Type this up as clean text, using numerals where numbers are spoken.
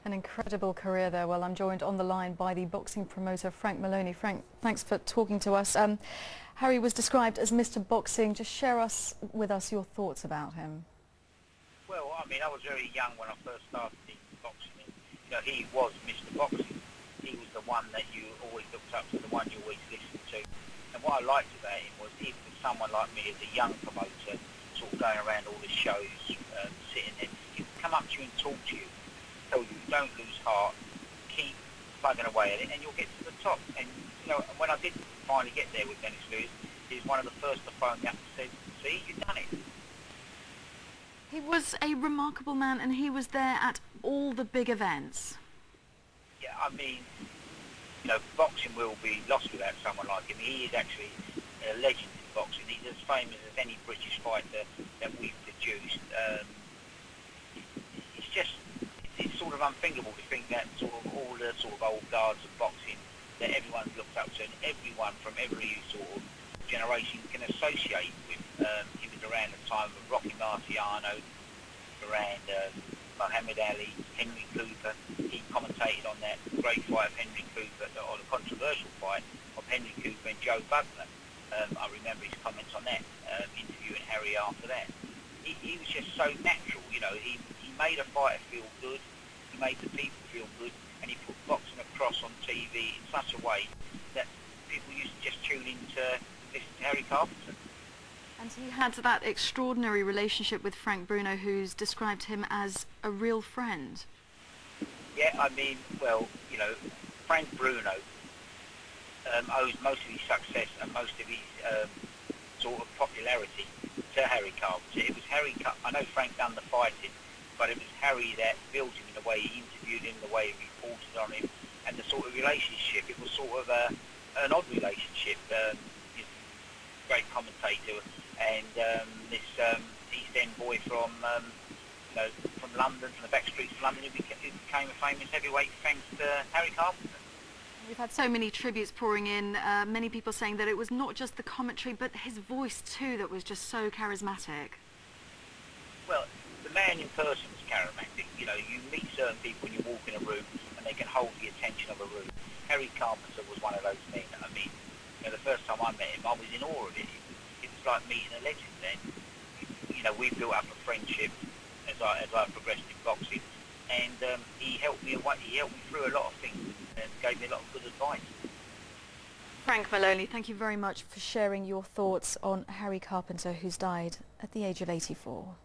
An incredible career there. Well, I'm joined on the line by the boxing promoter Frank Maloney. Frank, thanks for talking to us. Harry was described as Mr. Boxing. Just share with us your thoughts about him. Well, I mean, I was very young when I first started in boxing. You know, he was Mr. Boxing. He was the one that you always looked up to, the one you always listened to. And what I liked about him was, even with someone like me as a young promoter, sort of going around all the shows, sitting there, he would come up to you and talk to you, tell you, don't lose heart, keep plugging away at it, and you'll get to the top. And, you know, when I did finally get there with Dennis Lewis, he was one of the first to phone me up and said, see, you've done it. He was a remarkable man, and he was there at all the big events. Yeah, I mean, you know, boxing will be lost without someone like him. He is actually a legend in boxing. He's as famous as any British fighter that we've produced. It's sort of unthinkable to think that sort of all the sort of old guards of boxing that everyone's looked up to, and everyone from every sort of generation can associate with. He was around the time of Rocky Marciano, around Muhammad Ali, Henry Cooper. He commentated on that great fight of Henry Cooper, or the controversial fight of Henry Cooper and Joe Butler. I remember his comments on that, interviewing Harry after that. He was just so natural, you know. He made a fighter feel good, he made the people feel good, and he put boxing across on TV in such a way that people used to just tune in to listen to Harry Carpenter. And he had that extraordinary relationship with Frank Bruno, who's described him as a real friend. Yeah, I mean, well, you know, Frank Bruno owes most of his success and most of his sort of popularity to Harry Carpenter. It was Harry, I know Frank done the fighting, but it was Harry that built him in the way he interviewed him, the way he reported on him, and the sort of relationship. It was sort of an odd relationship. He's a great commentator, and this East End boy from, you know, from London, from the back streets of London, who became a famous heavyweight thanks to Harry Carpenter. We've had so many tributes pouring in, many people saying that it was not just the commentary, but his voice too that was just so charismatic. Well, the man in person is charismatic. You know, you meet certain people when you walk in a room and they can hold the attention of a room. Harry Carpenter was one of those men. I mean, you know, the first time I met him, I was in awe of it. It was like meeting a legend then. You know, we built up a friendship as I progressed in boxing, and he helped me through a lot of things and gave me a lot of good advice. Frank Maloney, thank you very much for sharing your thoughts on Harry Carpenter, who's died at the age of 84.